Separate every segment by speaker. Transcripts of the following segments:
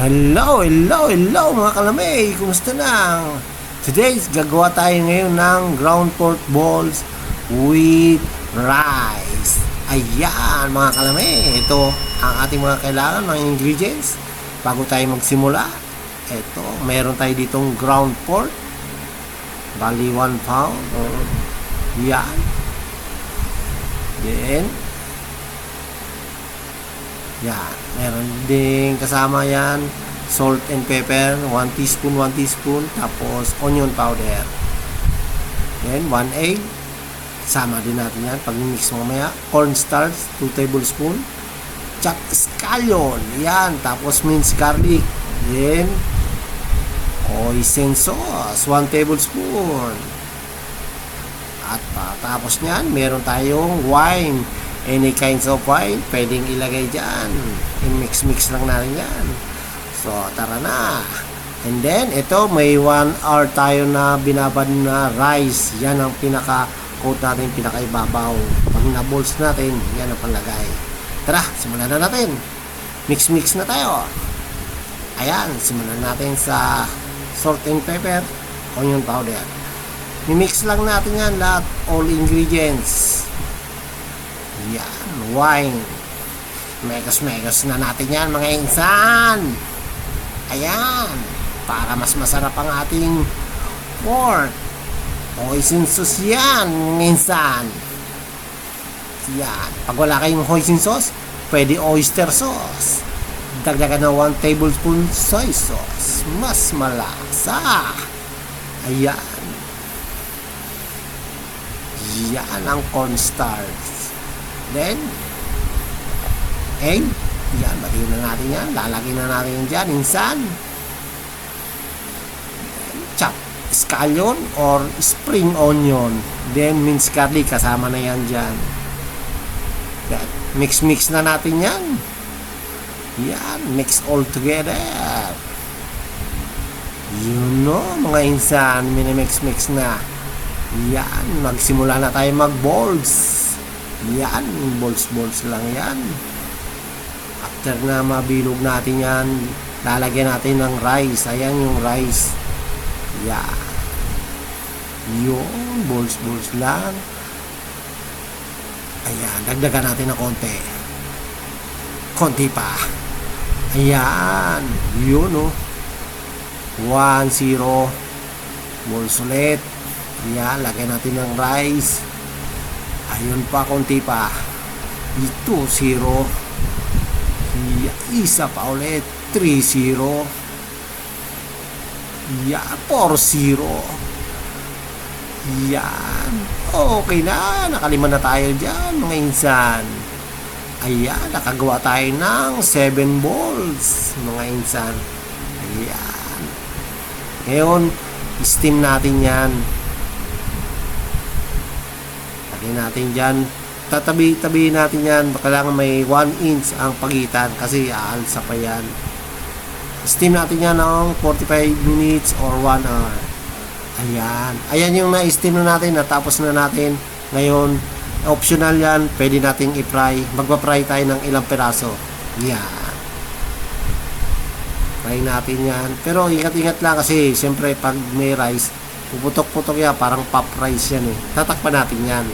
Speaker 1: Hello mga kalamay! Kumusta na? Today, gagawa tayo ngayon ng ground pork balls with rice. Ayan mga kalamay, ito ang ating mga kailangan, mga ingredients bago tayo magsimula. Ito, meron tayo ditong ground pork, bali 1 pound. Yan. Then, yan, meron ding kasama yan salt and pepper, 1 teaspoon, tapos onion powder, then 1 egg, sama din natin yan pag mix mamaya, cornstarch 2 tablespoon, chopped scallion, yan, tapos minced garlic, then hoisin sauce 1 tablespoon, at tapos nyan meron tayong wine. Any kinds of wine, pwedeng ilagay dyan. I-mix lang natin yan. So, tara na. And then, ito, may 1 hour tayo na binabad na rice. Yan ang pinaka-coat natin, pinaka-ibabaw. Pag na-balls natin, yan ang panlagay. Tara, simulan na natin. Mix na tayo. Ayan, simulan natin sa salt and pepper, onion powder. I-mix lang natin yan lahat, all ingredients. Yan, wine. Megas na natin yan mga insan. Ayan, para mas masarap ang ating pork. Hoisin sauce yan, minsan. Yan, pag wala kayong hoisin sauce, pwede oyster sauce. Dagdagan ng 1 tablespoon soy sauce. Mas malasa. Ayan. Yan ang cornstarch. Then, egg. Yan, batiin na natin yan. Lalagyan na natin yan dyan, insan. Chopped scallion or spring onion. Then, minced garlic. Kasama na yan dyan. Yan. Mix na natin yan. Yan, mix all together. You know, mga insan, minimix na. Yan, magsimula na tayo mag-balls. Yan, balls lang yan. After na mabilog natin yan, lalagyan natin ng rice. Ayan yung rice. Yan. Yung balls lang. Ayan, dagdagan natin ng konti pa. Ayan, yun oh. 1-0 balls ulit. Ayan, lagyan natin ng rice. Ayun pa, konti pa. 2-0. Isa pa ulit. 3-0. 4-0. Yan. Okay na. Nakalima na tayo dyan, mga insan. Ayan, nakagawa tayo ng 7 balls, mga insan. Ayan. Ngayon, steam natin yan. Natin dyan, tatabi natin yan, kailangan may 1 inch ang pagitan kasi aalsa pa yan. Steam natin yan ng 45 minutes or 1 hour. Ayan yung na-steam na natin, natapos na natin. Ngayon, optional yan, pwede nating i-fry. Magpa-fry tayo ng ilang peraso. Yan, fry natin yan, pero ingat lang kasi siyempre pag may rice, puputok yan, parang pop rice yan eh. Tatakpan natin yan.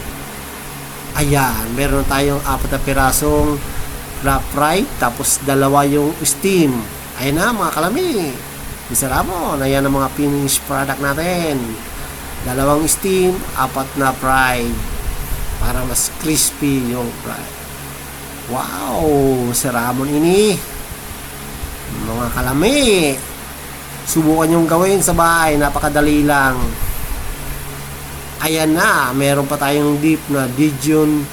Speaker 1: Ayan, meron tayong 4 na pirasong wrap fry, tapos 2 yung steam. Ayan na mga kalami. Isaramon, ayan ang mga finished product natin. 2 steam, 4 na fried. Para mas crispy yung fry. Wow, saramon ini. Mga kalami. Subukan yung gawin sa bahay, napakadali lang. Ayan na, meron pa tayong dip na Dijon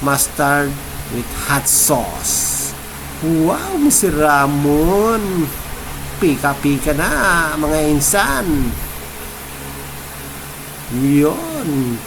Speaker 1: mustard with hot sauce. Wow, Mr. Ramon. Pika na, mga insan. Yun.